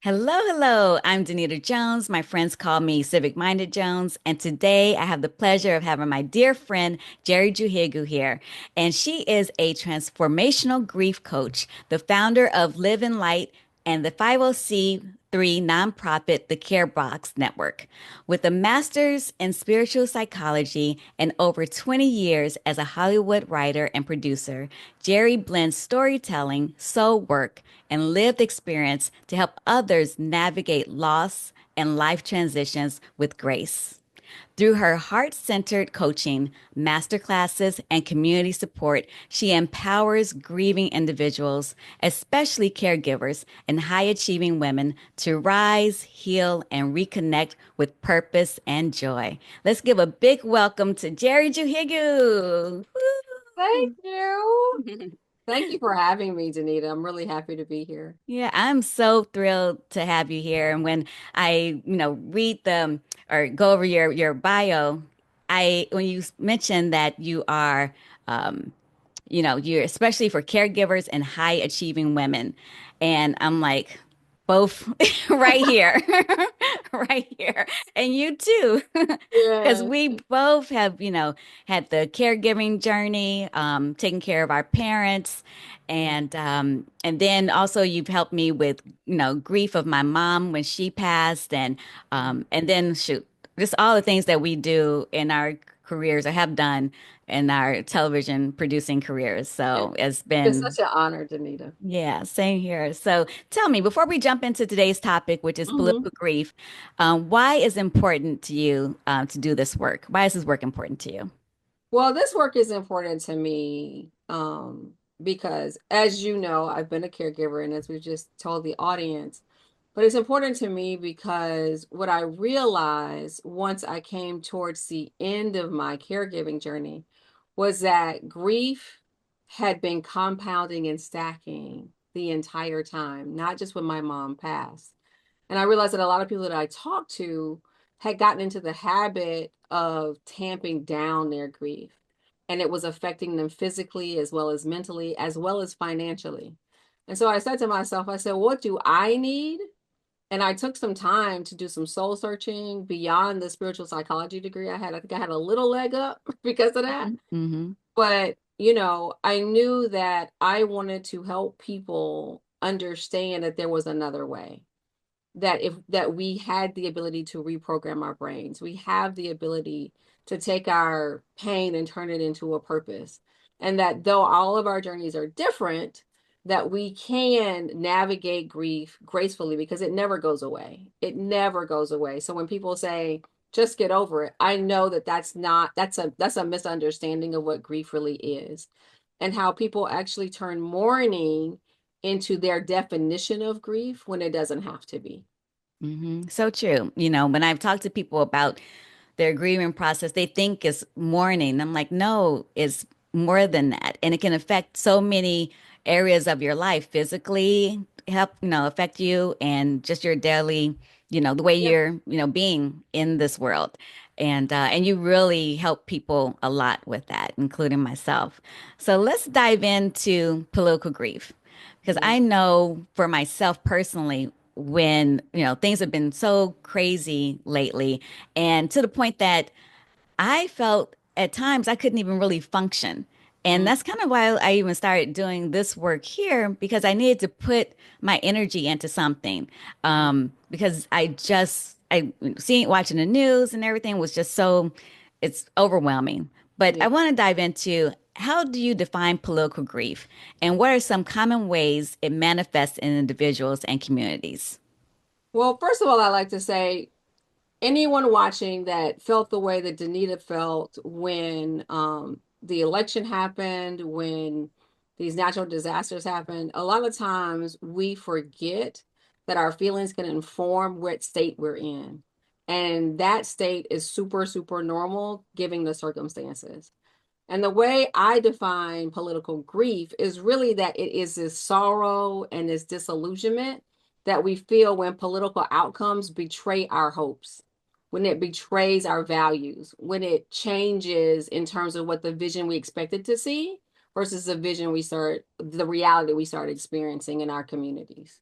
Hello, hello. I'm Danita Jones. My friends call me Civic Minded Jones. And today I have the pleasure of having my dear friend Njeri Njuhigu here. And she is a transformational grief coach, the founder of Live in Light and the 50C3 nonprofit, the Care Box Network. With a master's in spiritual psychology and over 20 years as a Hollywood writer and producer, Njeri blends storytelling, soul work, and lived experience to help others navigate loss and life transitions with grace. Through her heart centered coaching, masterclasses, and community support, she empowers grieving individuals, especially caregivers and high achieving women, to rise, heal, and reconnect with purpose and joy. Let's give a big welcome to Njeri Njuhigu. Thank you. Thank you for having me, Danita. I'm really happy to be here. Yeah, I'm so thrilled to have you here. And when I, read the or go over your bio, when you mentioned that you are, um, you're especially for caregivers and high achieving women, and I'm like, both right here, right here, and you too, because Yeah. we both have, had the caregiving journey, taking care of our parents, and then also you've helped me with, grief of my mom when she passed, and then shoot, just all the things that we do in our careers or have done in our television producing careers. It- So it's It's been, such an honor, Danita. yeah, same here. So tell me, before we jump into today's topic, which is hmm political grief, why is it important to you to do this work? Why is this work important to you? Well, this work is important to me because, as you know, I've been a caregiver, and as we just told the audience, but it's important to me because what I realized once I came towards the end of my caregiving journey was that grief had been compounding and stacking the entire time, not just when my mom passed. And I realized that a lot of people that I talked to had gotten into the habit of tamping down their grief. And it was affecting them physically as well as mentally, as well as financially. And so I said to myself, I said, what do I need? And I took some time to do some soul searching beyond the spiritual psychology degree I had. I think I had a little leg up because of that. Mm-hmm. But, I knew that I wanted to help people understand that there was another way, that we had the ability to reprogram our brains. We have the ability to take our pain and turn it into a purpose. And that though all of our journeys are different, that we can navigate grief gracefully because it never goes away. It never goes away. So when people say just get over it, I know that that's a misunderstanding of what grief really is, and how people actually turn mourning into their definition of grief when it doesn't have to be. So true. When I've talked to people about their grieving process, they think it's mourning. I'm like, no, it's more than that. And it can affect so many areas of your life, physically help, affect you and just your daily, the way Yep. you're, being in this world. And you really help people a lot with that, including myself. So let's dive into political grief. Because Yeah. I know for myself personally, when, things have been so crazy lately, and to the point that I felt at times I couldn't even really function. And Mm. that's kind of why I even started doing this work here because I needed to put my energy into something. Because seeing, watching the news and everything was just so, it's overwhelming. But Yeah. I want to dive into how do you define political grief and what are some common ways it manifests in individuals and communities? Well, first of all, I like to say anyone watching that felt the way that Danita felt when the election happened, when these natural disasters happened, a lot of times we forget that our feelings can inform what state we're in. And that state is super, super normal given the circumstances. And the way I define political grief is really that it is this sorrow and this disillusionment that we feel when political outcomes betray our hopes, when it betrays our values, when it changes in terms of what the vision we expected to see versus the reality we start experiencing in our communities.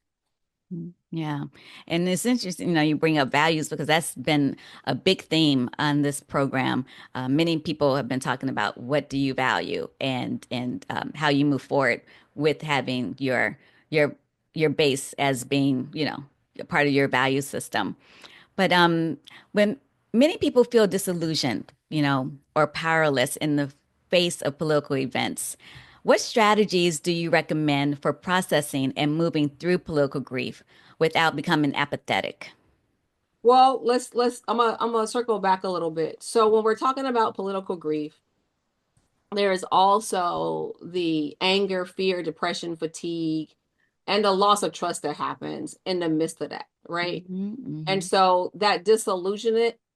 Yeah. And it's interesting, you bring up values because that's been a big theme on this program. Many people have been talking about what do you value and how you move forward with having your your base as being, a part of your value system. But when many people feel disillusioned, or powerless in the face of political events, what strategies do you recommend for processing and moving through political grief without becoming apathetic? Well, let's I'm gonna circle back a little bit. So when we're talking about political grief, there is also the anger, fear, depression, fatigue, and the loss of trust that happens in the midst of that, right? Hmm. And Hmm. so that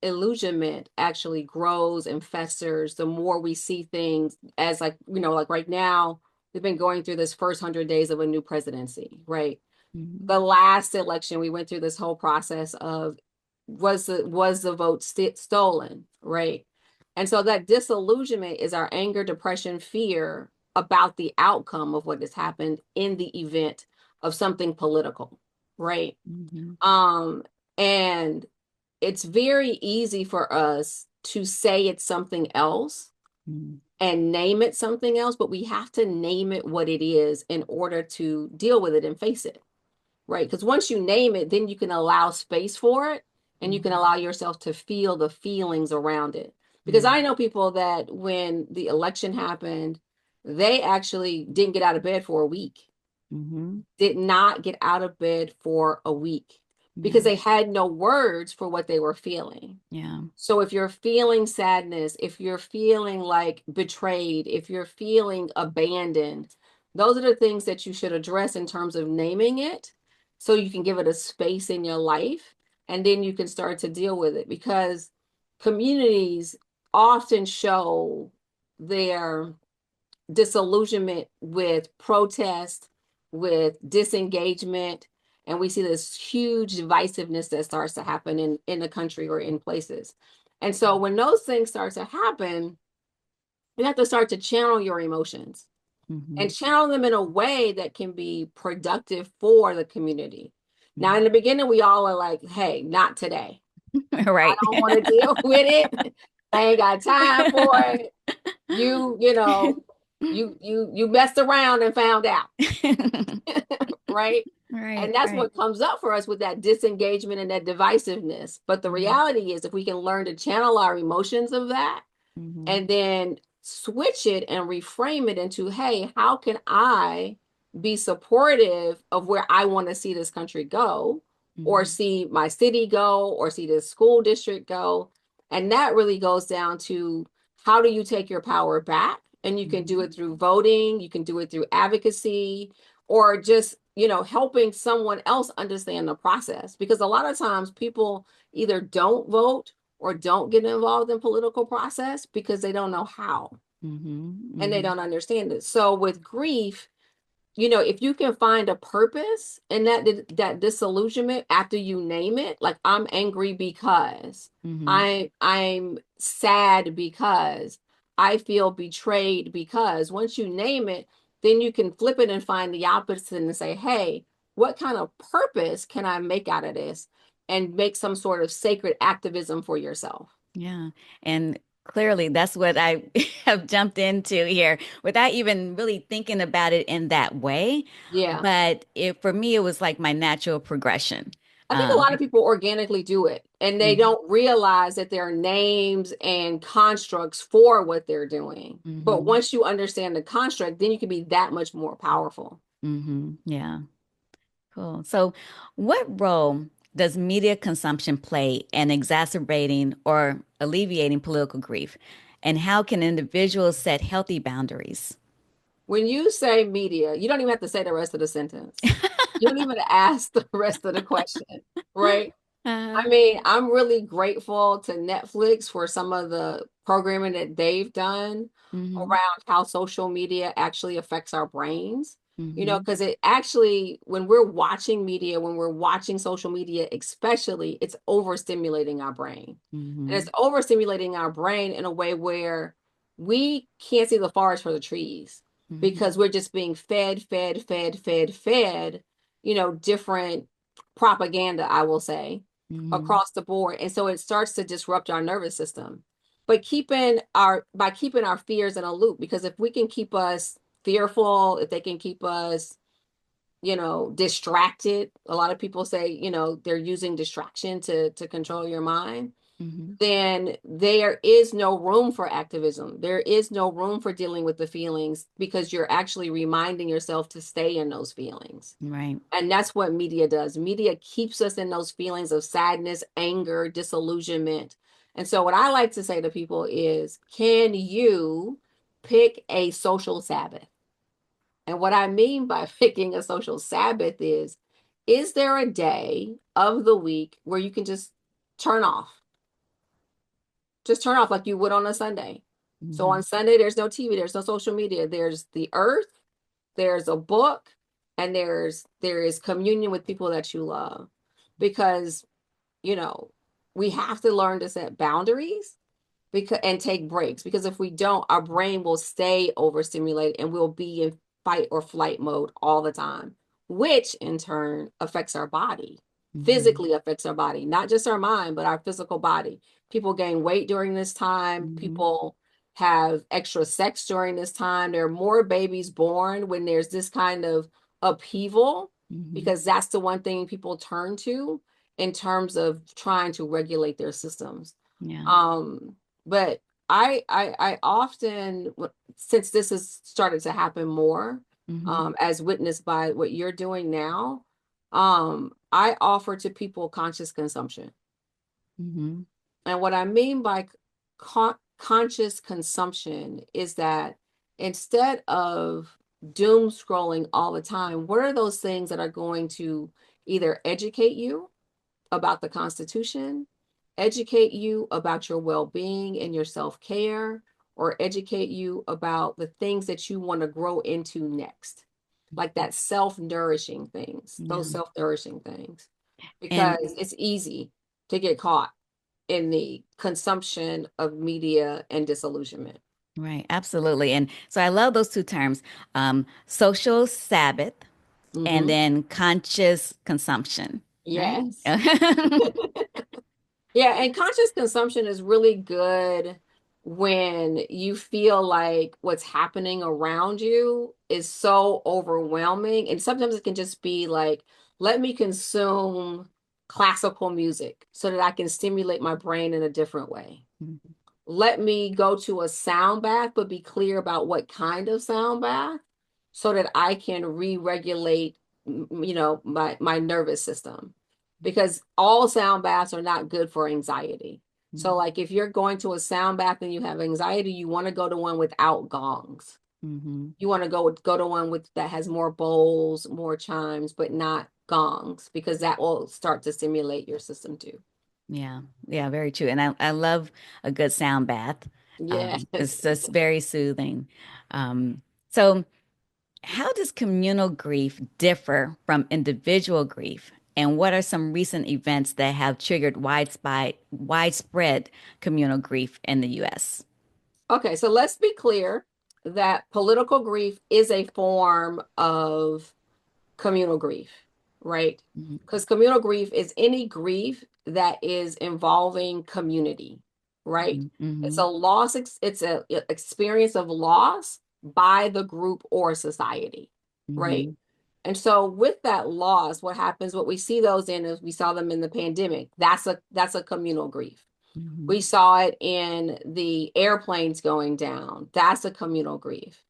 illusionment actually grows and festers the more we see things as like, like right now, we've been going through this first 100 days of a new presidency, right? Hmm. The last election, we went through this whole process of was the vote stolen, right? And so that disillusionment is our anger, depression, fear about the outcome of what has happened in the event of something political, right? Hmm. Um, and it's very easy for us to say it's something else Hmm. and name it something else, but we have to name it what it is in order to deal with it and face it, right? Because once you name it, then you can allow space for it and you can Hmm. allow yourself to feel the feelings around it. Because Yeah. I know people that when the election happened, they actually didn't get out of bed for a week, Hmm. did not get out of bed for a week because Yeah. they had no words for what they were feeling. Yeah. So if you're feeling sadness, if you're feeling like betrayed, if you're feeling abandoned, those are the things that you should address in terms of naming it so you can give it a space in your life and then you can start to deal with it because communities often show their disillusionment with protest, with disengagement, and we see this huge divisiveness that starts to happen in the country or in places. And so when those things start to happen, you have to start to channel your emotions Hmm. and channel them in a way that can be productive for the community. Now, in Hmm. the beginning, we all are like, hey, not today. I Right. don't want to deal with it. I ain't got time for it. You know, you messed around and found out, right? And Right, that's right. what comes up for us with that disengagement and that divisiveness. But the Hmm. reality is if we can learn to channel our emotions of that Hmm. and then switch it and reframe it into, hey, how can I be supportive of where I want to see this country go, or Hmm. see my city go, or see this school district go? And that really goes down to how do you take your power back? And you can do Hmm. it through voting, you can do it through advocacy, or just, helping someone else understand the process. Because a lot of times people either don't vote or don't get involved in political process because they don't know how Hmm. and they Hmm. don't understand it. So with grief, if you can find a purpose in that disillusionment after you name it, like I'm angry because Hmm. I'm sad because I feel betrayed because once you name it, then you can flip it and find the opposite and say, hey, what kind of purpose can I make out of this? And make some sort of sacred activism for yourself. Yeah. And clearly that's what I have jumped into here without even really thinking about it in that way. Yeah. But for me, it was like my natural progression. I think a lot of Um, people organically do it and they mhm. don't realize that there are names and constructs for what they're doing. But Hmm. once you understand the construct, then you can be that much more powerful. Hmm. Yeah. Cool. So, what role does media consumption play in exacerbating or alleviating political grief? And how can individuals set healthy boundaries? When you say media, you don't even have to say the rest of the sentence. You don't even ask the rest of the question, right? I Uh, mean, I'm really grateful to Netflix for some of the programming that they've done hmm. around how social media actually affects our brains. Hmm. Because it actually, when we're watching media, when we're watching social media, especially, it's overstimulating our brain. And it's Hmm. overstimulating our brain in a way where we can't see the forest for the trees Hmm. because we're just being fed, different, propaganda, I will say, Mm-hmm. across the board. And so it starts to disrupt our nervous system. But keeping our fears in a loop, because if we can keep us fearful, if they can keep us, distracted, a lot of people say, they're using distraction to control your mind, Mm-hmm. then there is no room for activism. There is no room for dealing with the feelings because you're actually reminding yourself to stay in those feelings. Right. And that's what media does. Media keeps us in those feelings of sadness, anger, disillusionment. And so, what I like to say to people is, can you pick a social Sabbath? And what I mean by picking a social Sabbath is there a day of the week where you can turn off? Just turn off like you would on a Sunday. So Mm-hmm. on Sunday, there's no TV, there's no social media, there's the earth, there's a book, and there is communion with people that you love. Because, you know, we have to learn to set boundaries and take breaks, because if we don't, our brain will stay overstimulated and we'll be in fight or flight mode all the time, which in turn affects our body, Mm-hmm. physically affects our body, not just our mind but our physical body. People gain weight during this time, Mm-hmm. people have extra sex during this time, there are more babies born when there's this kind of upheaval, Mm-hmm. because that's the one thing people turn to in terms of trying to regulate their systems. Yeah. Um but I often, since this has started to happen more, Mm-hmm. as witnessed by what you're doing now, I offer to people conscious consumption. Mm-hmm. And what I mean by conscious consumption is that instead of doom scrolling all the time, what are those things that are going to either educate you about the Constitution, educate you about your well being and your self care, or educate you about the things that you want to grow into next, like that self nourishing things, Yeah. those self nourishing things, And because it's easy to get caught in the consumption of media and disillusionment. right, absolutely. And so I love those two terms, social Sabbath and Hmm. then conscious consumption, right? Yes. Yeah, and conscious consumption is really good when you feel like what's happening around you is so overwhelming. And sometimes it can just be like, let me consume classical music so that I can stimulate my brain in a different way. Mhm. Let me go to a sound bath, but be clear about what kind of sound bath so that I can re-regulate, my nervous system. Because all sound baths are not good for anxiety. So, like, if you're going to a sound bath and you have anxiety, you want to go to one without gongs. Mhm. You want to go to one with that has more bowls, more chimes, but not gongs, because that will start to stimulate your system too. Yeah, yeah, very true. And I love a good sound bath. Yes. It's just very soothing. So, how does communal grief differ from individual grief? And what are some recent events that have triggered widespread communal grief in the U.S.? Okay, so let's be clear that political grief is a form of communal grief, right? Mhm. Because communal grief is any grief that is involving community, right? Mhm. It's a Mhm. loss, it's a experience of loss by the group or society, right? Mhm. And so with that loss, what happens, what we see those in is we saw them in the pandemic. That's a communal grief. We Mhm. saw it in the airplanes going down. That's a communal grief.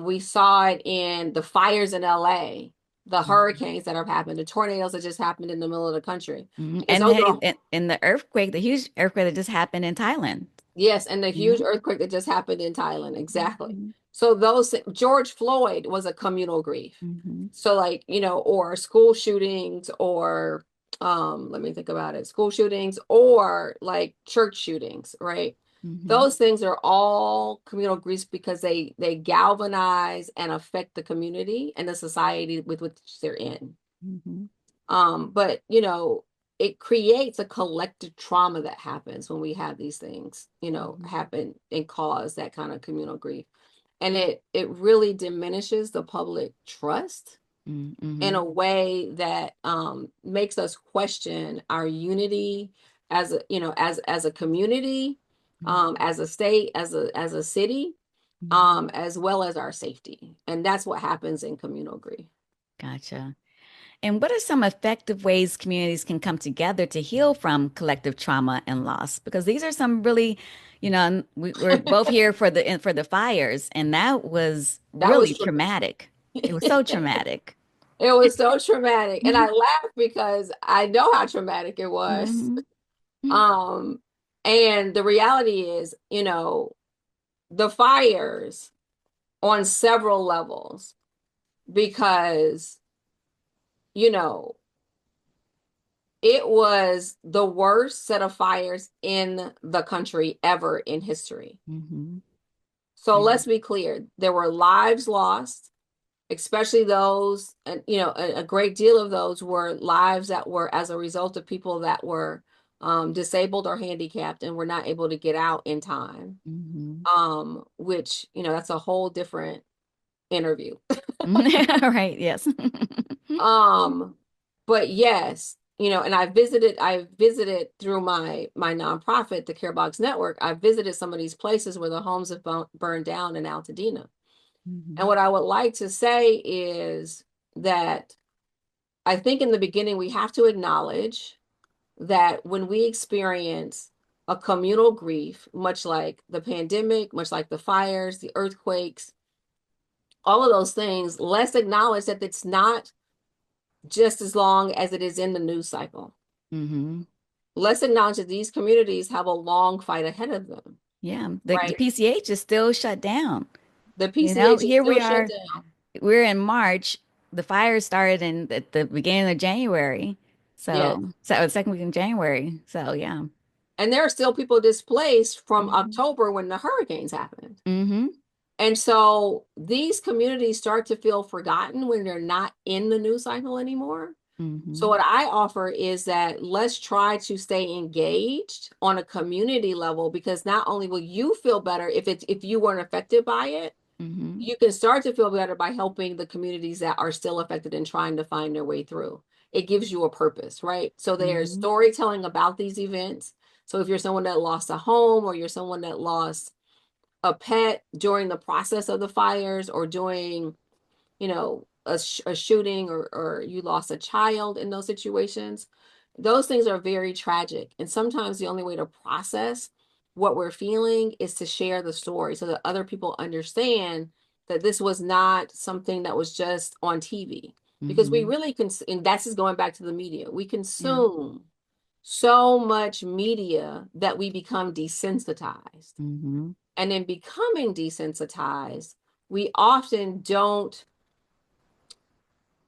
We saw it in the fires in LA, the Mhm. hurricanes that have happened, the tornadoes that just happened in the middle of the country. Mhm. Because And those hey, are, in the earthquake, the huge earthquake that just happened in Thailand. yes, and the huge Mhm. earthquake that just happened in Thailand. Exactly. Mhm. So those, George Floyd was a communal grief. Mhm. So like, or school shootings, or let me think about it, school shootings or like church shootings, right? Mhm. Those things are all communal griefs because they galvanize and affect the community and the society with which they're in. Mhm. But it creates a collective trauma that happens when we have these things, Mhm. happen and cause that kind of communal grief. And it really diminishes the public trust. in Mm-hmm. a way that makes us question our unity as a, as a community, as a state, as a city, Mm-hmm. as well as our safety. And that's what happens in communal grief. Gotcha. And what are some effective ways communities can come together to heal from collective trauma and loss? Because these are some really, we're both here for the fires, and that was That really was traumatic. It was so it traumatic. was so traumatic. And Mm-hmm. I laugh because I know how traumatic it was. Um, and the reality is, the fires on several levels because, you know, it was the worst set of fires in the country ever in history. Mm-hmm. So Yeah. let's be clear, there were lives lost, especially those, and a great deal of those were lives that were as a result of people that were disabled or handicapped and were not able to get out in time. Mm-hmm. Which, that's a whole different interview. Right. Yes. Um, but yes, and I visited through my nonprofit, the Care Box Network. I visited some of these places where the homes have burned down in Altadena. And Mm-hmm. what I would like to say is that I think in the beginning we have to acknowledge that when we experience a communal grief, much like the pandemic, much like the fires, the earthquakes, all of those things, let's acknowledge that it's not just as long as it is in the news cycle. Mm-hmm. Let's acknowledge that these communities have a long fight ahead of them, Yeah. The right? PCH is still shut down. The PCH is Here still we shut are. down. We're in March. The fire started at the beginning of January. Yes. So the second week in January. So yeah. And there are still people displaced from Mm-hmm. October when the hurricanes happened. Mm-hmm. And so these communities start to feel forgotten when they're not in the news cycle anymore. So Mm-hmm. what I offer is that let's try to stay engaged on a community level, because not only will you feel better if you weren't affected by it, Mm-hmm. you can start to feel better by helping the communities that are still affected and trying to find their way through. It gives you a purpose, right? So there's Mm-hmm. storytelling about these events. So if you're someone that lost a home, or you're someone that lost a pet during the process of the fires, or during, a shooting, or you lost a child in those situations, those things are very tragic. And sometimes the only way to process what we're feeling is to share the story so that other people understand that this was not something that was just on TV. Because we Mm-hmm. really and that's just going back to the media. We Yeah. consume so much media that we become desensitized. Mm-hmm. And in becoming desensitized, we often don't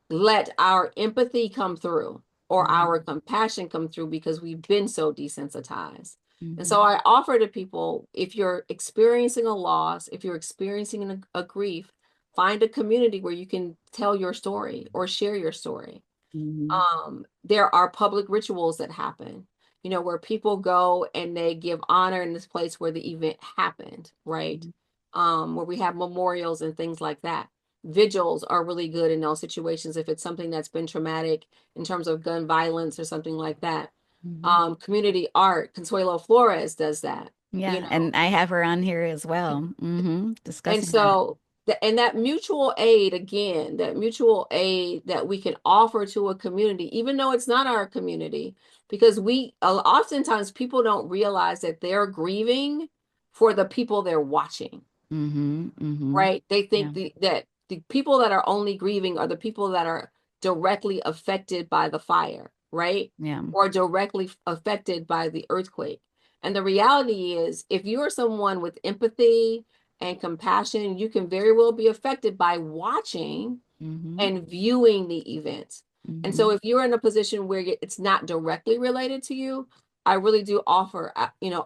let our empathy come through or our Mm-hmm. compassion come through because we've been so desensitized. And so Mm-hmm. I offer to people, if you're experiencing a loss, if you're experiencing a grief, find a community where you can tell your story or share your story. Mm-hmm. There are public rituals that happen, where people go and they give honor in this place where the event happened, right? Where we have memorials and things like that. Vigils are really good in those situations if it's something that's been traumatic in terms of gun violence or something like that. Mm-hmm. Community art, Consuelo Flores does that, you Yeah. know. And I have her on here as well. Mm-hmm. And Discussing that. so, and that mutual aid, again, that mutual aid that we can offer to a community, even though it's not our community, because oftentimes people don't realize that they're grieving for the people they're watching, Mm-hmm. Mm-hmm. right? They Yeah. think that the people that are only grieving are the people that are directly affected by the fire, right? Yeah. Or directly affected by the earthquake. And the reality is, if you are someone with empathy and compassion, you can very well be affected by watching Mm-hmm. and viewing the events. And so Mm-hmm. if you're in a position where it's not directly related to you, I really do offer,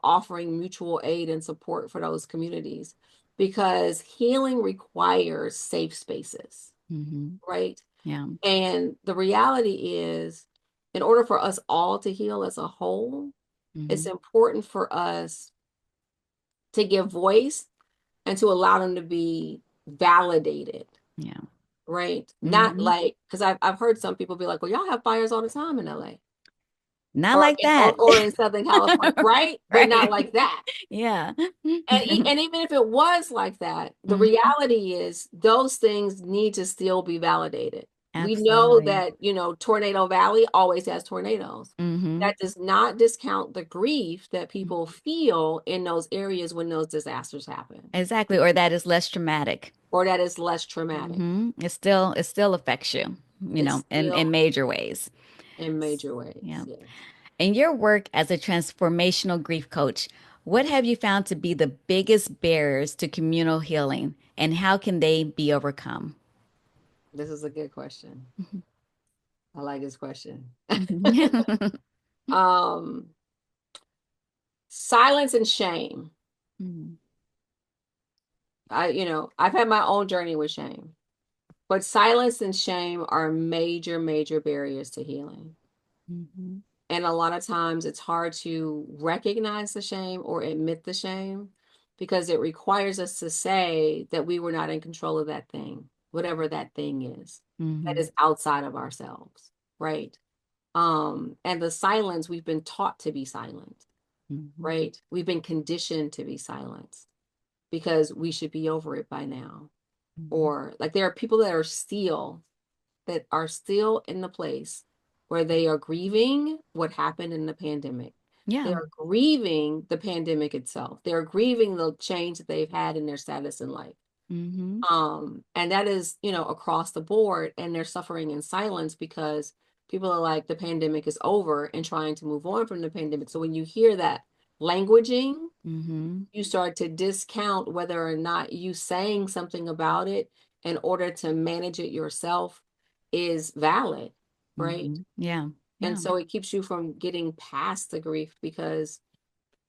offering mutual aid and support for those communities, because healing requires safe spaces, Mm-hmm. right? Yeah. And the reality is, in order for us all to heal as a whole, it's Mm-hmm. important for us to give voice and to allow them to be validated. Yeah. right? Not Hmm. like, because I've heard some people be like, well, y'all have fires all the time in LA Not or like that. or in Southern California, right? But not Right. like that. Yeah. And even if it was like that, the Hmm. reality is those things need to still be validated. We know Absolutely. that, Tornado Valley always has tornadoes. Hmm. That does not discount the grief that people feel in those areas when those disasters happen, Exactly. Or that is less traumatic. or that is less traumatic. It still affects you, It's in still major ways. in major ways. Yeah. Yes. In your work as a transformational grief coach, what have you found to be the biggest barriers to communal healing and how can they be overcome? This is a good question. I like this question. Mhm. um, Silence and shame. Mhm. I've had my own journey with shame. But silence and shame are major, major barriers to healing. Mhm. And a lot of times it's hard to recognize the shame or admit the shame because it requires us to say that we were not in control of that thing, whatever that thing is, that Mhm. is outside of ourselves, right? And the silence, we've been taught to be silent, Mhm. right? We've been conditioned to be silent because we should be over it by now. Mhm. Or like there are people that are still in the place where they are grieving what happened in the pandemic. They Yeah. are grieving the pandemic itself. They're grieving the change that they've had in their status in life. Mhm. And that is, across the board, and they're suffering in silence because people are like, the pandemic is over and trying to move on from the pandemic. So when you hear that languaging, Mhm. you start to discount whether or not you saying something about it in order to manage it yourself is valid, right? Mhm. Yeah. And Yeah. so it keeps you from getting past the grief because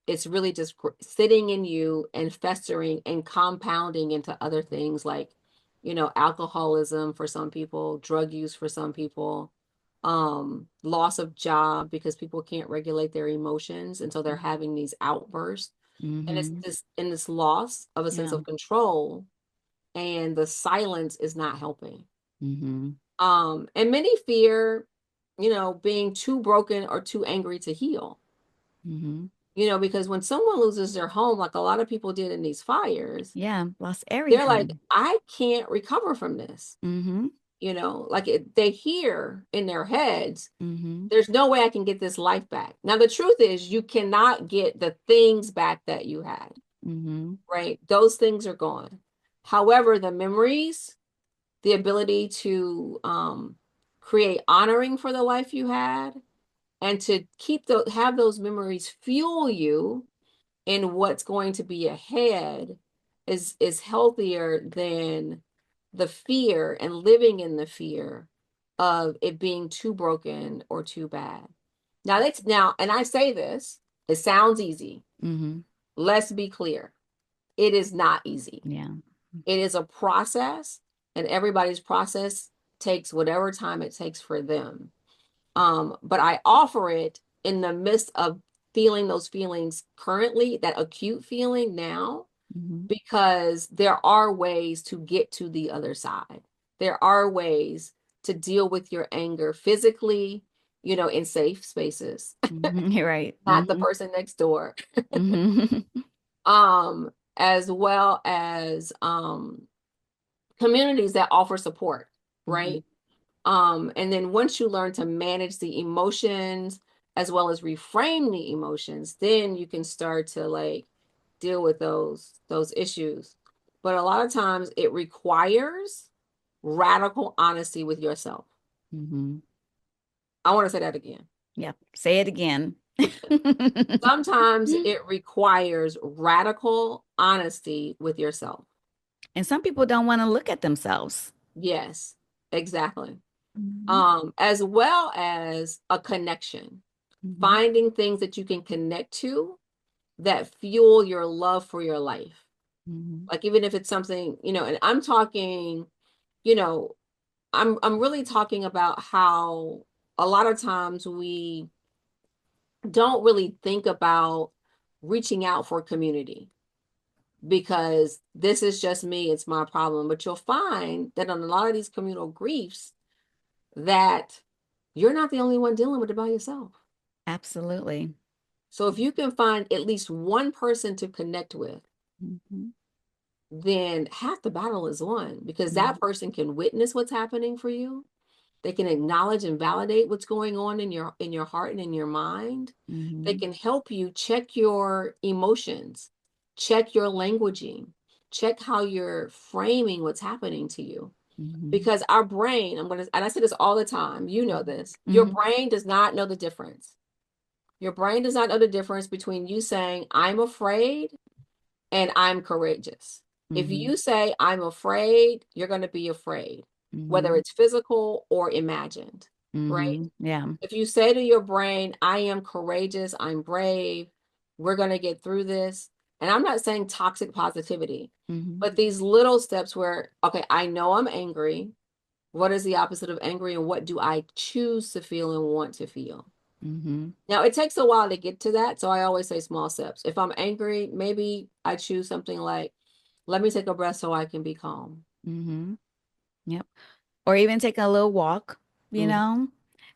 it's really just sitting in you and festering and compounding into other things like, alcoholism for some people, drug use for some people, loss of job because people can't regulate their emotions. And so they're having these outbursts, and it's Mhm. this loss of a sense Yeah. of control, and the silence is not helping. Mhm. And many fear, being too broken or too angry to heal. Mhm. Because when someone loses their home, like a lot of people did in these fires, Yeah. Lost they're like, everything. I can't recover from this. Mhm. Like they hear in their heads, Mhm. there's no way I can get this life back. Now, the truth is, you cannot get the things back that you had, Mhm. right? Those things are gone. However, the memories, the ability to create honoring for the life you had, and to have those memories fuel you in what's going to be ahead is healthier than the fear and living in the fear of it being too broken or too bad. Now, and I say this, it sounds easy. Mhm. Let's be clear. It is not easy. Yeah. It is a process, and everybody's process takes whatever time it takes for them. But I offer it in the midst of feeling those feelings currently, that acute feeling now, Mhm. because there are ways to get to the other side. There are ways to deal with your anger physically, in safe spaces, Mhm. You're right. not the Mhm. person next door. Mhm. As well as communities that offer support, Mhm. right? And then once you learn to manage the emotions as well as reframe the emotions, then you can start to like deal with those issues. But a lot of times it requires radical honesty with yourself. Mhm. I want to say that again. Yeah. Say it again. Sometimes it requires radical honesty with yourself. And some people don't want to look at themselves. Yes, exactly. Mhm. As well as a connection, Mhm. finding things that you can connect to that fuel your love for your life. Mhm. Like even if it's something, and I'm talking, you know, I'm really talking about how a lot of times we don't really think about reaching out for community. because this is just me, it's my problem. But you'll find that on a lot of these communal griefs, that you're not the only one dealing with it by yourself. Absolutely. So if you can find at least one person to connect with, Mm-hmm. then half the battle is won, because Mm-hmm. that person can witness what's happening for you. They can acknowledge and validate what's going on in your heart and in your mind. They Mm-hmm. can help you check your emotions, check your languaging, check how you're framing what's happening to you. Mm-hmm. Because our brain, and I say this all the time, you know this, your Mm-hmm. brain does not know the difference. Your brain does not know the difference between you saying, I'm afraid and I'm courageous. If Mm-hmm. you say, I'm afraid, you're going to be afraid, whether Mm-hmm. it's physical or imagined, right? Mm-hmm. Yeah. If you say to your brain, I am courageous, I'm brave, we're going to get through this. And I'm not saying toxic positivity, Mm-hmm. but these little steps where, okay, I know I'm angry. What is the opposite of angry? And what do I choose to feel and want to feel? Mm-hmm. Now, it takes a while to get to that. So I always say small steps. If I'm angry, maybe I choose something like, let me take a breath so I can be calm. Mm-hmm. Yep. Or even taking a little walk, you Mhm. know,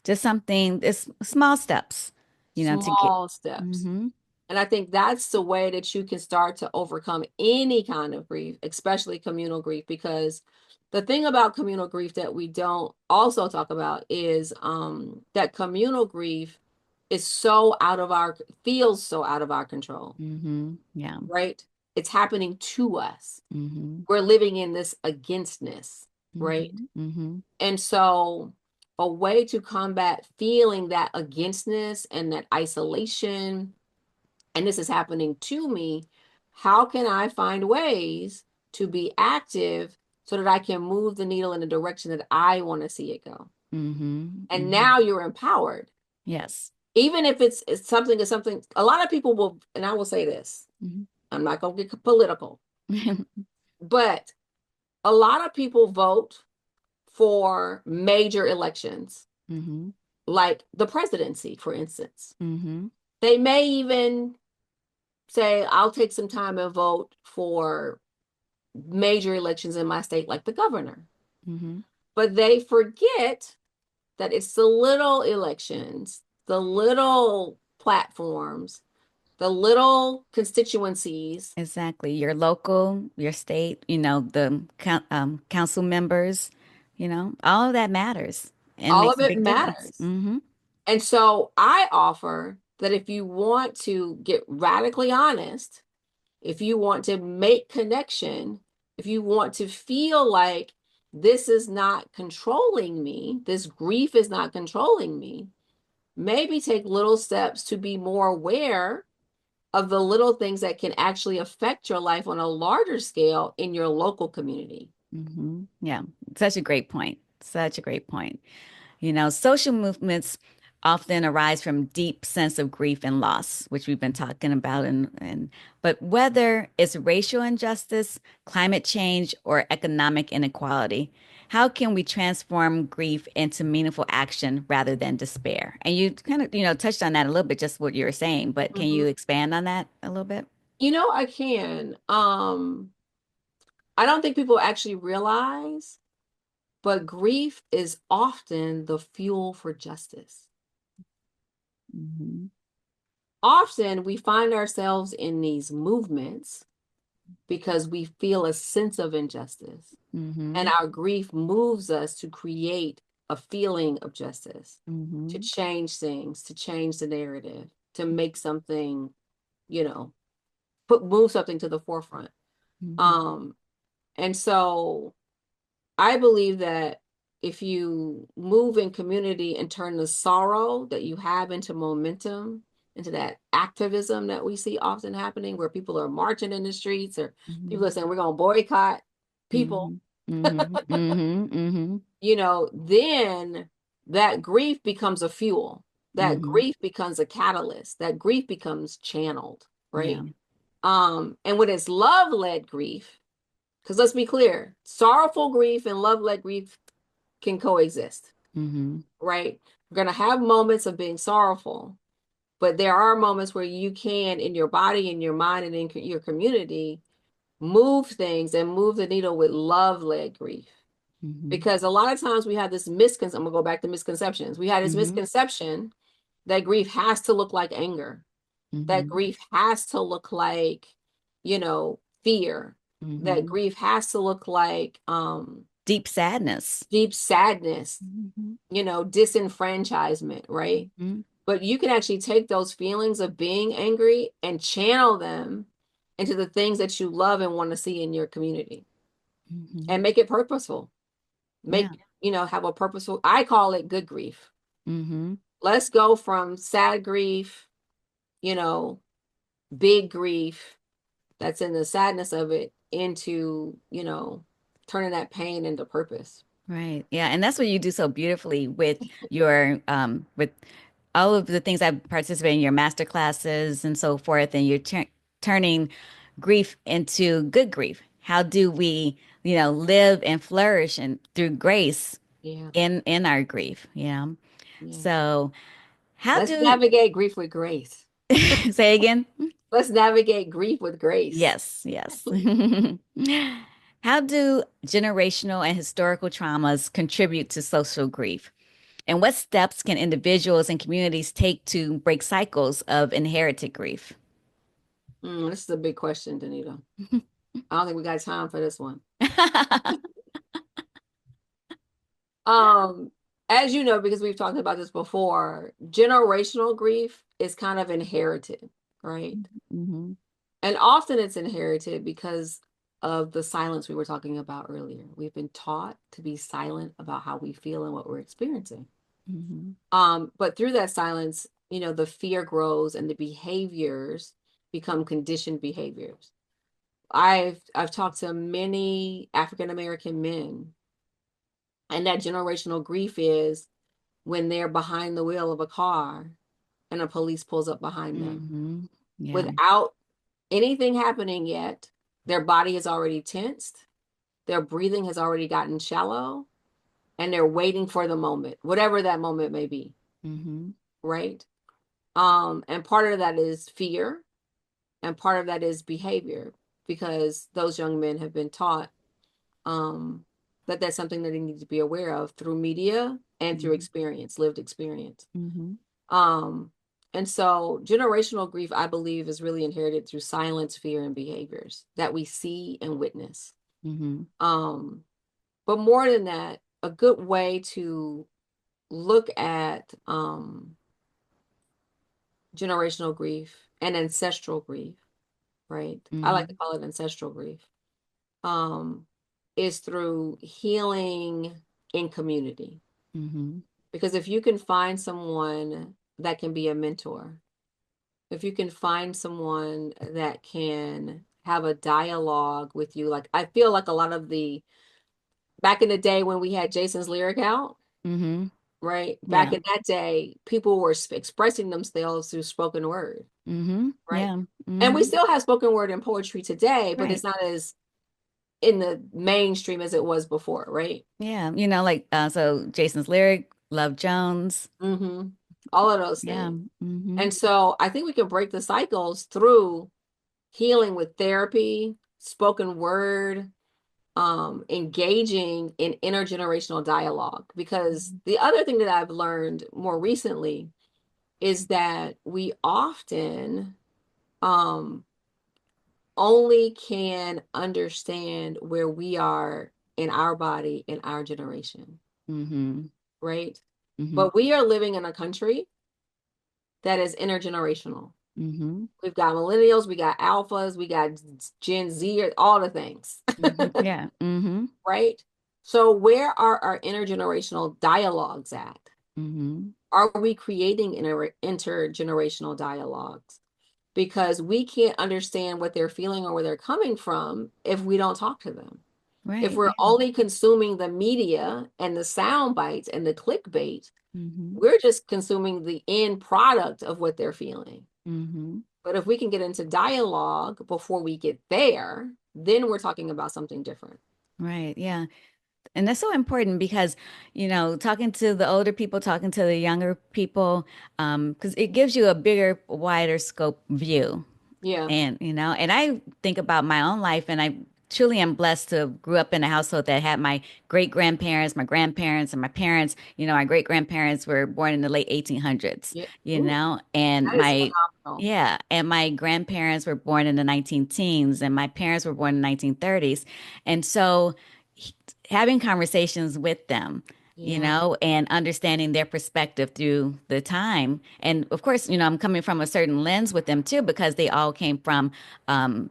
just something, it's small steps, to get. Small steps. Mm-hmm. And I think that's the way that you can start to overcome any kind of grief, especially communal grief, because the thing about communal grief that we don't also talk about is that communal grief is so feels so out of our control, Mm-hmm. Yeah. right? It's happening to us. Mm-hmm. We're living in this againstness, right? Mm-hmm. Mm-hmm. And so a way to combat feeling that againstness and that isolation, and this is happening to me, how can I find ways to be active so that I can move the needle in the direction that I want to see it go? Mm-hmm. And Mm-hmm. now you're empowered. Yes. Even if it's something, a lot of people will, and I will say this, Mm-hmm. I'm not going to get political, but a lot of people vote for major elections, Mm-hmm. like the presidency, for instance. Mm-hmm. They may even say, I'll take some time and vote for major elections in my state, like the governor. Mm-hmm. But they forget that it's the little elections, the little platforms, the little constituencies. Exactly. Your local, your state, the council members, all of that matters and All makes of a it big difference. matters. Mm-hmm. And so I offer that if you want to get radically honest, if you want to make connection, if you want to feel like this is not controlling me, this grief is not controlling me, maybe take little steps to be more aware of the little things that can actually affect your life on a larger scale in your local community. Mm-hmm. Yeah. Such a great point. Such a great point. Social movements often arise from deep sense of grief and loss, which we've been talking about, but whether it's racial injustice, climate change, or economic inequality, how can we transform grief into meaningful action rather than despair? And you kind of, touched on that a little bit, just what you were saying, but can Mhm. you expand on that a little bit? I can. I don't think people actually realize, but grief is often the fuel for justice. Mm-hmm. Often we find ourselves in these movements because we feel a sense of injustice, and Mm-hmm. our grief moves us to create a feeling of justice, to Mm-hmm. change things, to change the narrative, to make something, you know, move something to the forefront. Mm-hmm. Um, and so I believe that if you move in community and turn the sorrow that you have into momentum, into that activism that we see often happening, where people are marching in the streets or people are saying, we're going to boycott people, Mm-hmm. Mm-hmm. Mm-hmm. Mm-hmm. then that grief becomes a fuel. That Mm-hmm. grief becomes a catalyst. That grief becomes channeled, Yeah. right? And when it's love-led grief, because let's be clear, sorrowful grief and love-led grief can coexist, Mm-hmm. right? We're going to have moments of being sorrowful, but there are moments where you can, in your body, in your mind, and in your community, move things and move the needle with love-led grief. Mm-hmm. Because a lot of times we have this misconception, I'm gonna go back to misconceptions. We had this Mm-hmm. misconception that grief has to look like anger, that Mm-hmm. grief has to look like, fear, that Mm-hmm. grief has to look like Deep sadness. deep sadness, Mm-hmm. disenfranchisement, right? Mm-hmm. But you can actually take those feelings of being angry and channel them into the things that you love and want to see in your community Mm-hmm. and make it purposeful. Yeah. Have a purposeful, I call it good grief. Mm-hmm. Let's go from sad grief, you know, big grief that's in the sadness of it into, turning that pain into purpose. Right. Yeah. And that's what you do so beautifully with your with all of the things I've participated in your master classes and so forth, and you're turning grief into good grief. How do we, live and flourish and through grace Yeah. in our grief? Yeah. So how Let's do navigate grief with grace. say again? Let's navigate grief with grace. Yes, yes. How do generational and historical traumas contribute to social grief? And what steps can individuals and communities take to break cycles of inherited grief? This is a big question, Danita. I don't think we got time for this one. Um, as you know, because we've talked about this before, generational grief is kind of inherited, right? Hmm. And often it's inherited because of the silence we were talking about earlier. We've been taught to be silent about how we feel and what we're experiencing. Hmm. But through that silence, the fear grows and the behaviors become conditioned behaviors. I've talked to many African American men, and that generational grief is when they're behind the wheel of a car and a police pulls up behind them Hmm. Yeah. without anything happening yet. Their body is already tensed, their breathing has already gotten shallow, and they're waiting for the moment, whatever that moment may be, Hmm. right? And part of that is fear, and part of that is behavior, because those young men have been taught um, that that's something that they need to be aware of through media and through Hmm. experience, lived experience. Hmm. Um, and so generational grief, I believe, is really inherited through silence, fear, and behaviors that we see and witness. Hmm. Um, but more than that, a good way to look at generational grief and ancestral grief, right? I like to Hmm. call it ancestral grief, um, is through healing in community. Hmm. Because if you can find someone that can be a mentor, if you can find someone that can have a dialogue with you, like I feel like a lot of the back in the day when we had Jason's lyric out, Hmm. right? Back Yeah. in that day, people were expressing themselves through spoken word, Hmm. right? Yeah. And we Hmm. still have spoken word and poetry today, but Right. it's not as in the mainstream as it was before, right? Yeah. So Jason's lyric, Love Jones. Mm-hmm. All of those Yeah. things. Hmm. And so I think we can break the cycles through healing with therapy, spoken word, engaging in intergenerational dialogue. Because the other thing that I've learned more recently is that we often um, only can understand where we are in our body in our generation, Hmm. right? Hmm. But we are living in a country that is intergenerational. Hmm. We've got millennials, we got alphas, we got Gen Z, all the things, Hmm. Yeah. Hmm. right? So, where are our intergenerational dialogues at? Hmm. Are we creating intergenerational dialogues? Because we can't understand what they're feeling or where they're coming from if we don't talk to them. If Right. we're Yeah. only consuming the media and the sound bites and the clickbait, Hmm. we're just consuming the end product of what they're feeling. Hmm. But if we can get into dialogue before we get there, then we're talking about something different. Right. Yeah. And that's so important because, talking to the older people, talking to the younger people, because it gives you a bigger, wider scope view Yeah. And, and I think about my own life, and I truly am blessed to have grew up in a household that had my great grandparents, my grandparents, and my parents. My great grandparents were born in the late 1800s, Yeah. Ooh, and that is my, phenomenal. yeah, and my grandparents were born in the 19 teens, and my parents were born in the 1930s. And so having conversations with them, Yeah. and understanding their perspective through the time. And of course, I'm coming from a certain lens with them too, because they all came from,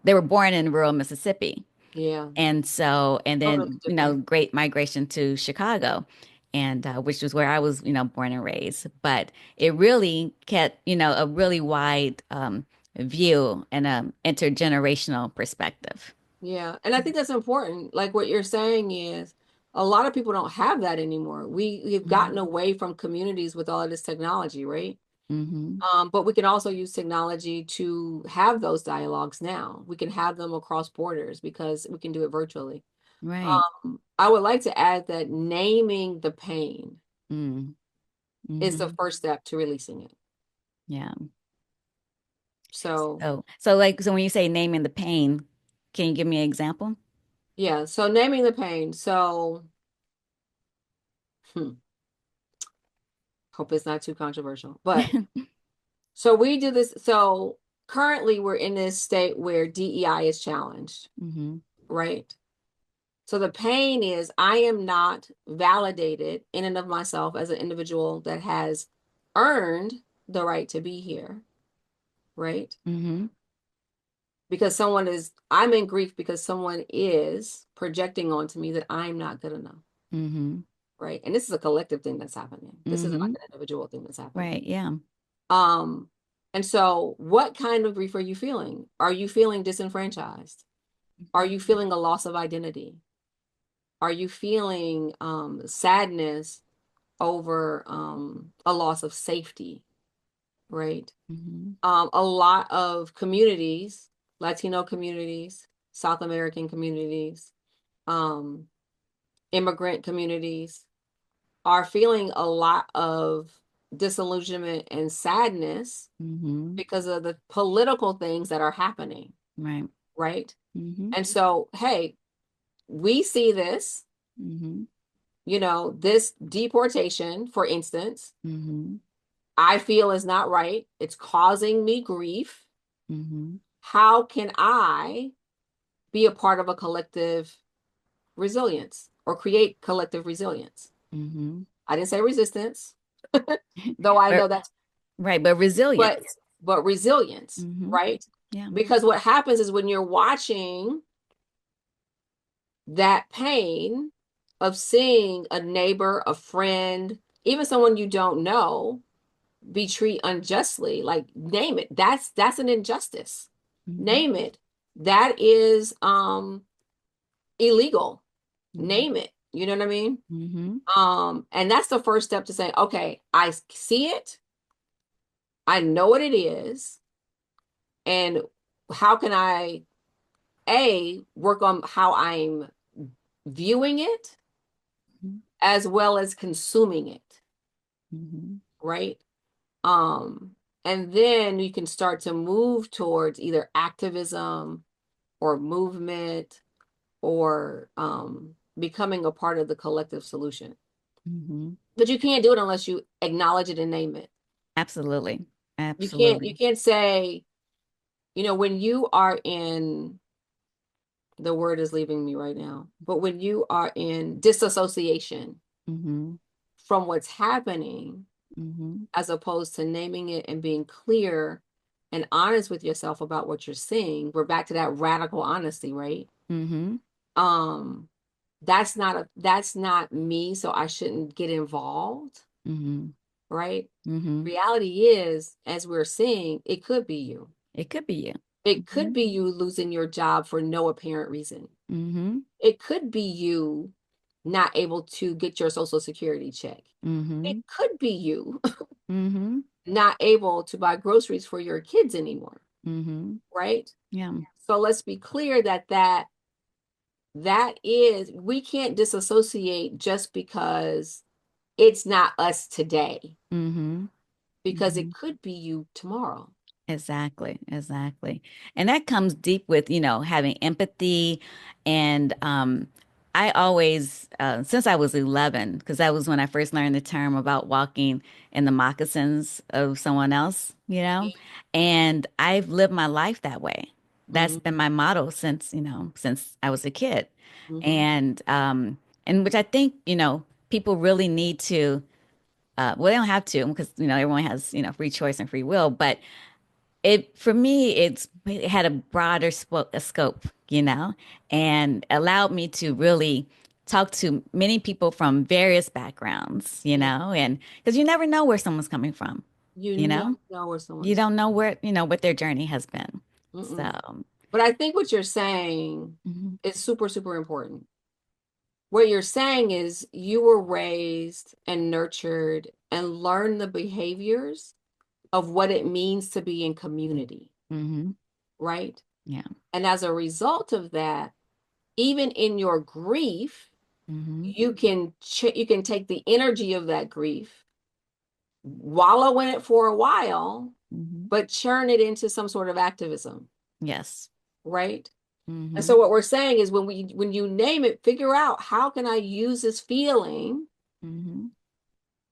they were born in rural Mississippi. Yeah. And so, and Totally then, different. great migration to Chicago, and which was where I was, born and raised. But it really kept, a really wide view and a intergenerational perspective. Yeah. And I think that's important. Like what you're saying is a lot of people don't have that anymore. We've gotten Mm-hmm. away from communities with all of this technology, right? Mm-hmm. But we can also use technology to have those dialogues now. We can have them across borders because we can do it virtually. Right. I would like to add that naming the pain Mm. is the Mm-hmm. first step to releasing it. Yeah. So, So when you say naming the pain, can you give me an example? yeah, so naming the pain. So, hope it's not too controversial, but so we do this. So, currently, we're in this state where DEI is challenged, Mm-hmm. right? So, the pain is I am not validated in and of myself as an individual that has earned the right to be here, right? Mm-hmm. Because I'm in grief because someone is projecting onto me that I'm not good enough, Mm-hmm. right? And this is a collective thing that's happening. This isn't like Mm-hmm. an individual thing that's happening. Right. Yeah. Um, and so what kind of grief are you feeling? Are you feeling disenfranchised? Are you feeling a loss of identity? Are you feeling sadness over a loss of safety, right? Mm-hmm. A lot of communities, Latino communities, South American communities, um, immigrant communities are feeling a lot of disillusionment and sadness Mm-hmm. because of the political things that are happening, Right. right? Mm-hmm. And so, hey, we see this, Mm-hmm. this deportation, for instance, Mm-hmm. I feel is not right. It's causing me grief. Mm-hmm. How can I be a part of a collective resilience or create collective resilience? Mm-hmm. I didn't say resistance, though I know But that's right, but but resilience. but resilience, Mm-hmm. right? Yeah. Because what happens is when you're watching that pain of seeing a neighbor, a friend, even someone you don't know be treated unjustly, like name it. That's an injustice. Mm-hmm. Name it. That is illegal. Mm-hmm. Name it. You know what I mean? Mm-hmm. And that's the first step to say, okay, I see it, I know what it is, and how can I work on how I'm viewing it as well as consuming it, Mm-hmm. right? Um, and then you can start to move towards either activism or movement or becoming a part of the collective solution. Mm-hmm. But you can't do it unless you acknowledge it and name it. Absolutely. You Absolutely. can't say, when you are in the word is leaving me right now, but when you are in disassociation Mm-hmm. from what's happening, Mm-hmm. as opposed to naming it and being clear and honest with yourself about what you're seeing, we're back to that radical honesty, right? Mm-hmm. Um, that's not me, so I shouldn't get involved, Mm-hmm. right? Mm-hmm. Reality is, as we're seeing, it could be you. It could be you. It Mm-hmm. could be you losing your job for no apparent reason. Mm-hmm. It could be you not able to get your social security check. It Mm-hmm. could be you Mm-hmm. not able to buy groceries for your kids anymore, Mm-hmm. right? Yeah. So let's be clear that is, we can't disassociate just because it's not us today, Mm-hmm. because Mm-hmm. it could be you tomorrow. Exactly, exactly. And that comes deep with, having empathy. And I always, since I was 11, because that was when I first learned the term about walking in the moccasins of someone else, and I've lived my life that way. That's Mm-hmm. been my motto since, since I was a kid. Mm-hmm. And which I think, people really need to, well, they don't have to because, everyone has, free choice and free will, but for me, it had a broader scope, and allowed me to really talk to many people from various backgrounds, Yeah. and because you never know where someone's coming from, You you never know, know where you someone's. don't know where, what their journey has been. Mm-mm. So, But I think what you're saying mhm, is super, super important. What you're saying is you were raised and nurtured and learned the behaviors of what it means to be in community, mhm, right? yeah, And as a result of that, even in your grief, mhm, you can take the energy of that grief, wallow in it for a while, mhm, but churn it into some sort of activism, yes, right? And mhm, so what we're saying is when you name it, figure out how can I use this feeling mhm,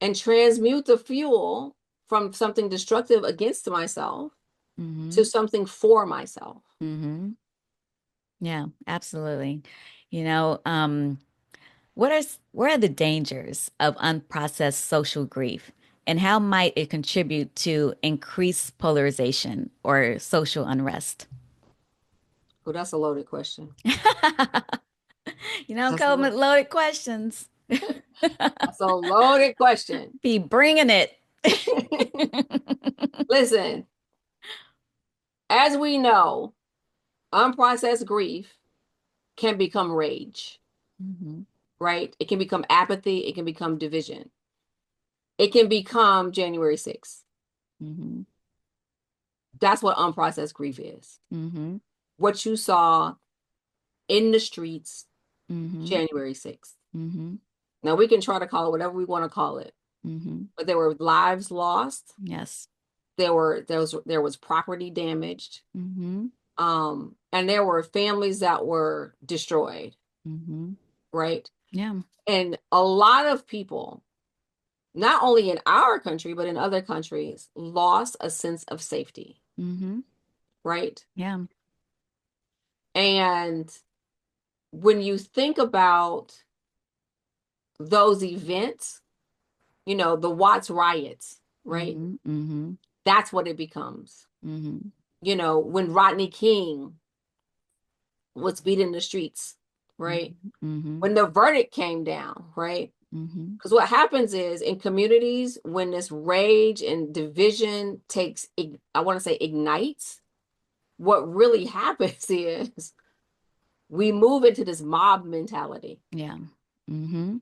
and transmute the fuel from something destructive against myself to mhm, something for myself. mhm, yeah, absolutely. You know, um, what are the dangers of unprocessed social grief, and how might it contribute to increased polarization or social unrest? Oh, that's a loaded question. I'm That's a coming with loaded questions. that's a loaded question. Be bringing it. Listen, as we know, unprocessed grief can become rage, Hmm. right? It can become apathy, it can become division. It can become January 6th. Hmm. That's what unprocessed grief is. Hmm. What you saw in the streets Hmm. January 6th. Hmm. Now we can try to call it whatever we want to call it, Hmm. but there were lives lost. Yes. There was property damaged. Hmm. And there were families that were destroyed, Hmm. right? Yeah. And a lot of people, not only in our country, but in other countries, lost a sense of safety, Hmm. right? Yeah. And when you think about those events, the Watts riots, right? Hmm. Hmm. That's what it becomes. Hmm. When Rodney King was beat in the streets, right? Hmm. Hmm. When the verdict came down, right? Hmm. Because what happens is in communities, when this rage and division I want to say ignites, what really happens is we move into this mob mentality, Yeah. Hmm. Yeah.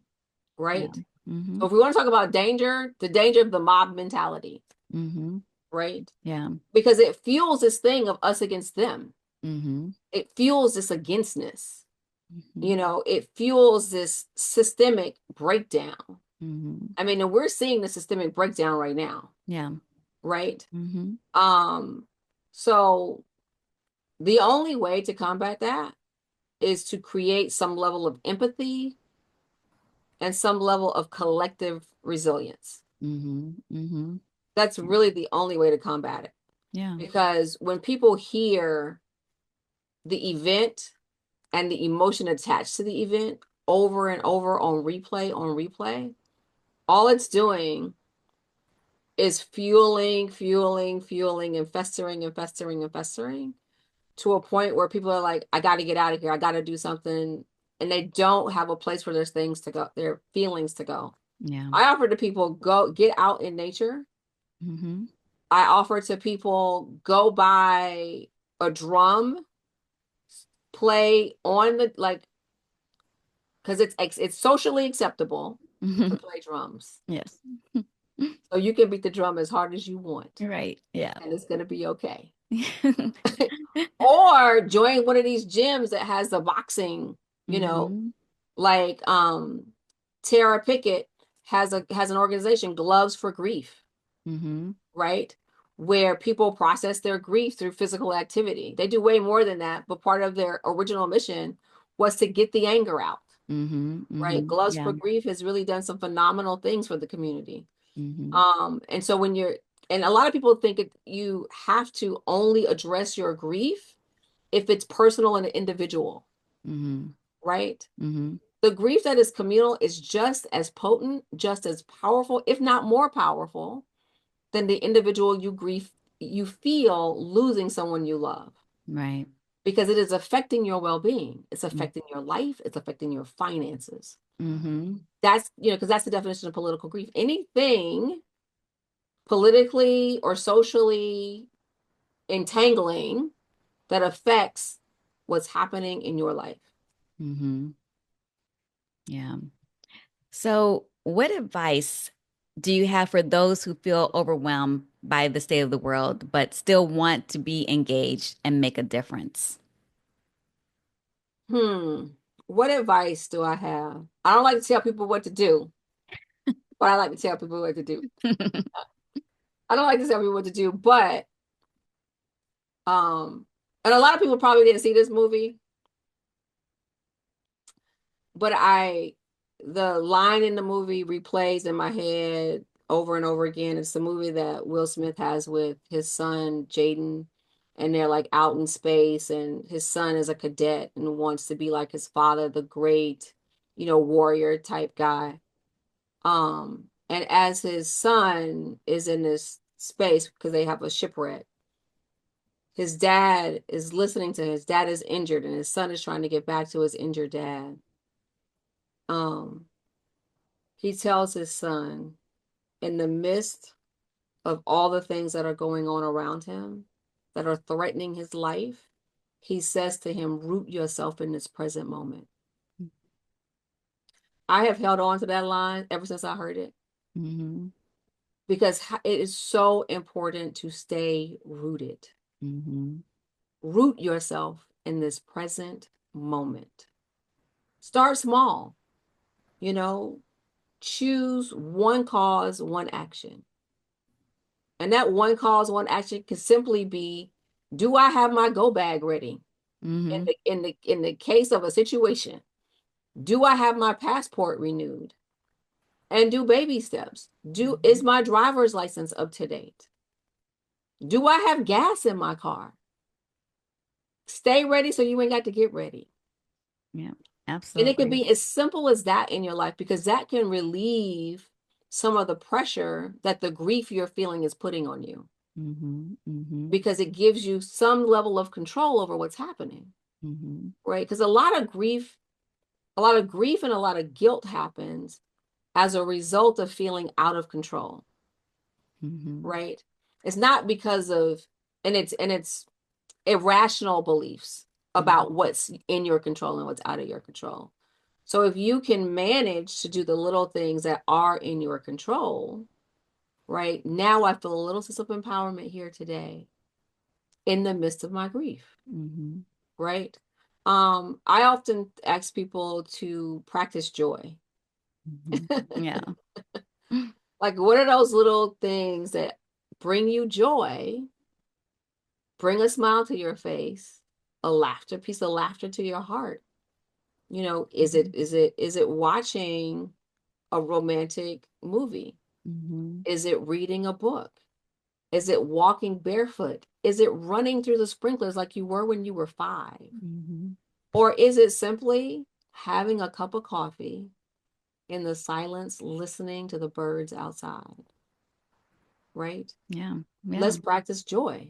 right? Hmm. So if we want to talk about danger, the danger of the mob mentality, Hmm. right? Yeah. Because it fuels this thing of us against them. Hmm. It fuels this againstness. Hmm. It fuels this systemic breakdown. Hmm. I mean, and we're seeing the systemic breakdown right now, Yeah. right? Hmm. Um, so the only way to combat that is to create some level of empathy and some level of collective resilience. Hmm. Hmm. That's really the only way to combat it. Yeah. Because when people hear the event and the emotion attached to the event over and over on replay, all it's doing is fueling, and festering to a point where people are like, I got to get out of here. I got to do something. And they don't have a place where there's things to go, their feelings to go. Yeah. I offer to people, go get out in nature. Hmm. I offer to people, go buy a drum, play on the, like, because it's socially acceptable to play drums. Yes. So you can beat the drum as hard as you want, Right. Yeah. and it's going to be okay. Or join one of these gyms that has the boxing, you know, Hmm. like Tara Pickett has an organization, Gloves for Grief, Hmm. right? where people process their grief through physical activity. They do way more than that, but part of their original mission was to get the anger out, Mm-hmm. right? Mm-hmm. Gloves Yeah. for Grief has really done some phenomenal things for the community. Mm-hmm. And so and a lot of people think you have to only address your grief if it's personal and individual, Mm-hmm. right? Mm-hmm. The grief that is communal is just as potent, just as powerful, if not more powerful than the individual you feel losing someone you love, Right. because it is affecting your well-being. It's affecting your life. It's affecting your finances. Mm-hmm. That's, because that's the definition of political grief. Anything politically or socially entangling that affects what's happening in your life. Mm-hmm. Yeah. So, what advice do you have for those who feel overwhelmed by the state of the world, but still want to be engaged and make a difference? Hmm. What advice do I have? I don't like to tell people what to do, but I like to tell people what to do. I don't like to tell people what to do, but um, and a lot of people probably didn't see this movie, but the line in the movie replays in my head over and over again. It's the movie that Will Smith has with his son Jaden, and they're like out in space, and his son is a cadet and wants to be like his father, the great, warrior type guy. And as his son is in this space because they have a shipwreck, his dad is listening to his dad is injured, and his son is trying to get back to his injured dad. Um, he tells his son, in the midst of all the things that are going on around him that are threatening his life, he says to him, root yourself in this present moment. I have held on to that line ever since I heard it, Mm-hmm. because it is so important to stay rooted. Mm-hmm. Root yourself in this present moment. Start small, you know, choose one cause, one action. And that one cause, one action can simply be, do I have my go bag ready? In Mm-hmm. the case of a situation, do I have my passport renewed? And do baby steps. Is my driver's license up to date? Do I have gas in my car? Stay ready so you ain't got to get ready. Yeah, And it can absolutely. be as simple as that in your life, because that can relieve some of the pressure that the grief you're feeling is putting on you, Mm-hmm. Mm-hmm. because it gives you some level of control over what's happening, Mm-hmm. right? Because a lot of grief and a lot of guilt happens as a result of feeling out of control, Mm-hmm. right? It's not because of, and it's irrational beliefs about what's in your control and what's out of your control. So if you can manage to do the little things that are in your control, right? Now I feel a little sense of empowerment here today in the midst of my grief, Mm-hmm. right? I often ask people to practice joy. Mm-hmm. Yeah. Like, what are those little things that bring you joy, bring a smile to your face, piece of laughter to your heart? Is it Mm-hmm. watching a romantic movie? Mm-hmm. Is it reading a book? Is it walking barefoot? Is it running through the sprinklers like you were when you were 5? Mm-hmm. Or is it simply having a cup of coffee in the silence, listening to the birds outside, right? Yeah. Yeah. Let's practice joy.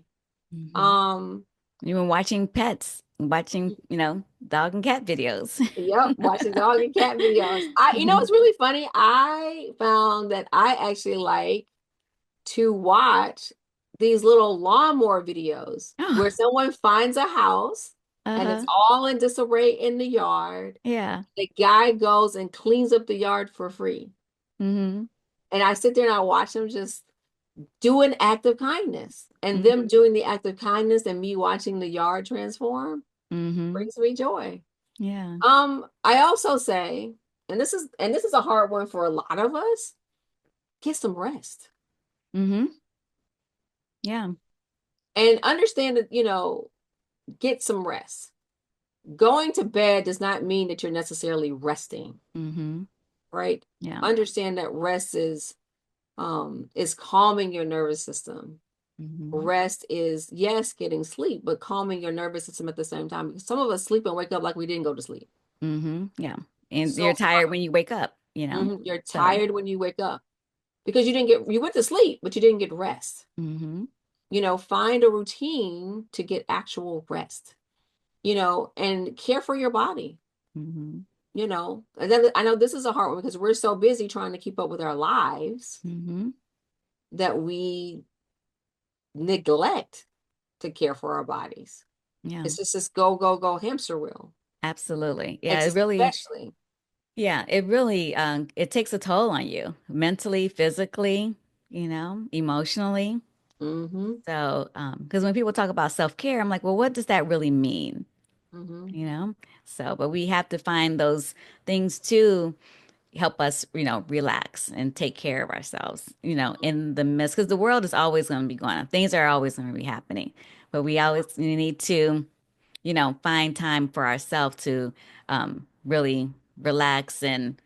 Mm-hmm. Um, Even watching pets, watching, dog and cat videos. yep, watching dog and cat videos. It's really funny. I found that I actually like to watch these little lawnmower videos Oh, where someone finds a house and it's uh-huh. all in disarray in the yard. Yeah. The guy goes and cleans up the yard for free. Mm-hmm. And I sit there and I watch them just do an act of kindness. And Mm-hmm. them doing the act of kindness and me watching the yard transform Mm-hmm. brings me joy. Yeah. I also say, and this is a hard one for a lot of us, get some rest. Mm-hmm. Yeah. And understand that, get some rest. Going to bed does not mean that you're necessarily resting, Mm-hmm. right? Yeah. Understand that rest is calming your nervous system. Mm-hmm. Rest is, yes, getting sleep, but calming your nervous system at the same time. Because some of us sleep and wake up like we didn't go to sleep. Mm-hmm. Yeah. And you're So tired when you wake up, you know? you're So, tired when you wake up because you went to sleep, but you didn't get rest. mm-hmm. Find a routine to get actual rest, and care for your body. Mm-hmm. And then I know this is a hard one because we're so busy trying to keep up with our lives Mm-hmm. that we neglect to care for our bodies. Yeah. It's just this go, go, go hamster wheel. Absolutely. Yeah, it really, Especially. it takes a toll on you mentally, physically, emotionally. Mm-hmm. So, because when people talk about self-care, I'm like, well, what does that really mean? Mm-hmm. You know? So, but we have to find those things to help us, relax and take care of ourselves, in the midst, because the world is always going to be going on. Things are always going to be happening, but we always need to, find time for ourselves to really relax and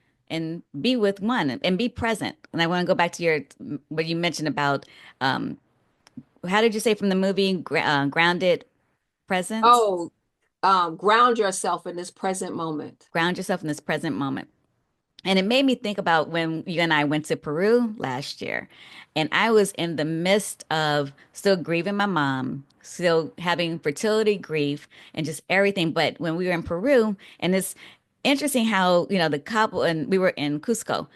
be with one and be present. And I want to go back to what you mentioned about how did you say from the movie grounded presence? Oh, ground yourself in this present moment. Ground yourself in this present moment. And it made me think about when you and I went to Peru last year. And I was in the midst of still grieving my mom, still having fertility grief and just everything. But when we were in Peru, and it's interesting how, the cobble, and we were in Cusco,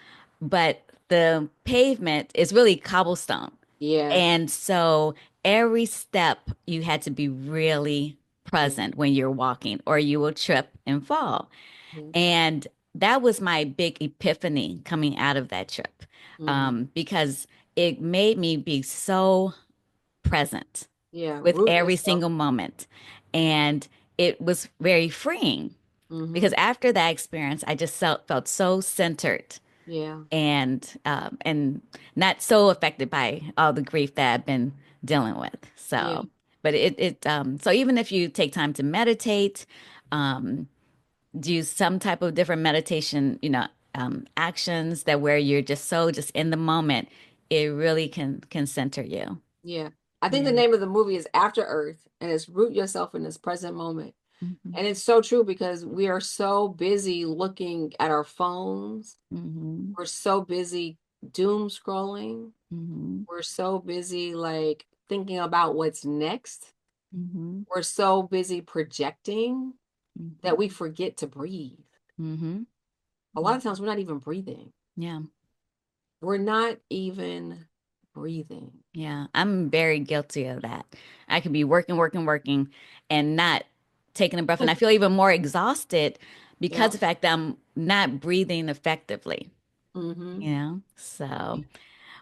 but the pavement is really cobblestone. Yeah. And so every step you had to be really present when you're walking, or you will trip and fall. Mm-hmm. And that was my big epiphany coming out of that trip, Mm-hmm. because it made me be so present Yeah. with Root every yourself. single moment. And it was very freeing Mm-hmm. because after that experience, I just felt so centered Yeah. and not so affected by all the grief that I've been dealing with. Yeah. So, but so even if you take time to meditate, um, do some type of different meditation, actions that where you're just in the moment, it really can center you. Yeah. I think the Yeah. name of the movie is After Earth, and it's root yourself in this present moment. Hmm. And it's so true because we are so busy looking at our phones. Hmm. We're so busy doom scrolling. Hmm. We're so busy like thinking about what's next. Hmm. We're so busy projecting that Hmm. we forget to breathe. Hmm. A lot of times we're not even breathing. Yeah. We're not even breathing. Yeah. I'm very guilty of that. I could be working, working, working and not taking a breath. And I feel even more exhausted because Yeah. of the fact that I'm not breathing effectively, Mm-hmm. So.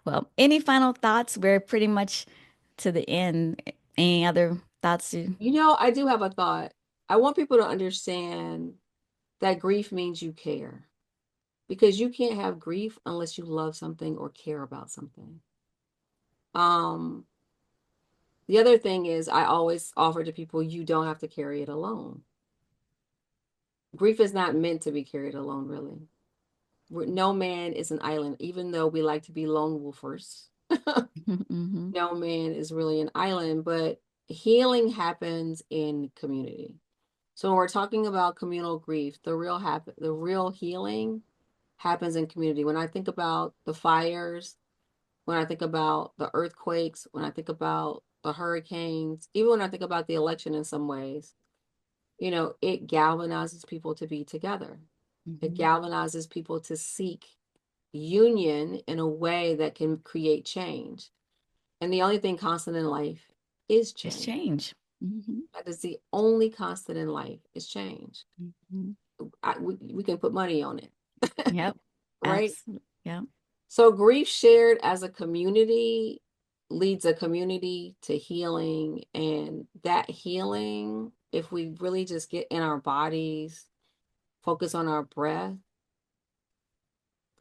Well, any final thoughts? We're pretty much to the end. Any other thoughts? I do have a thought. I want people to understand that grief means you care because you can't have grief unless you love something or care about something. Um, the other thing is I always offer to people you don't have to carry it alone. Grief is not meant to be carried alone, really. No man is an island, even though we like to be lone wolfers. Hmm. No man is really an island, but healing happens in community. So when we're talking about communal grief, the real healing happens in community. When I think about the fires, when I think about the earthquakes, when I think about the hurricanes, even when I think about the election in some ways, it galvanizes people to be together. It Hmm. galvanizes people to seek union in a way that can create change. And the only thing constant in life is It's change. change. Hmm. That is the only constant in life is change. Hmm. We can put money on it, Yep. right? Absolutely. Yep. So grief shared as a community leads a community to healing. And that healing, if we really just get in our bodies, focus on our breath,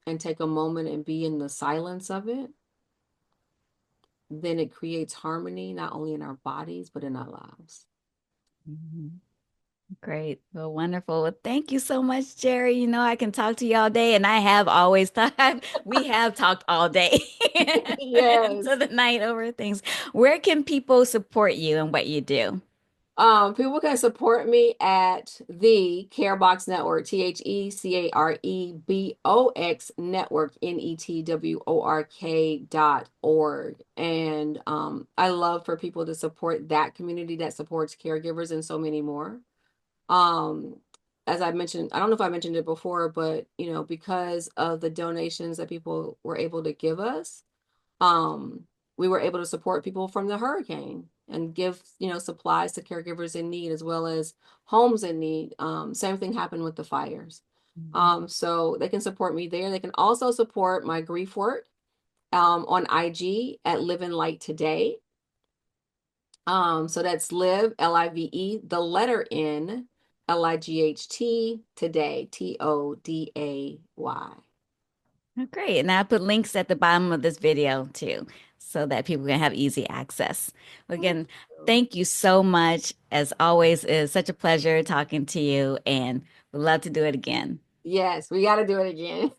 and take a moment and be in the silence of it, then it creates harmony, not only in our bodies, but in our lives. Mhm. Great. Well, wonderful. Well, thank you so much, Jerry. You know, I can talk to you all day, and I have always thought we have talked all day into Yes. the night over things. Where can people support you and what you do? People can support me at the Carebox Network, TheCarebox Network, network.org. And I love for people to support that community that supports caregivers and so many more. Um, as I mentioned, I don't know if I mentioned it before, but because of the donations that people were able to give us, um, we were able to support people from the hurricane and give, supplies to caregivers in need as well as homes in need. Same thing happened with the fires. Mhm. So they can support me there. They can also support my grief work on IG at Live in Light Today. So that's live, Live, the letter N, Light, today, Today. Oh, great. And I put links at the bottom of this video too, so that people can have easy access. Thank Again, you. thank you so much. As always, it's such a pleasure talking to you, and would love to do it again. Yes, we got to do it again.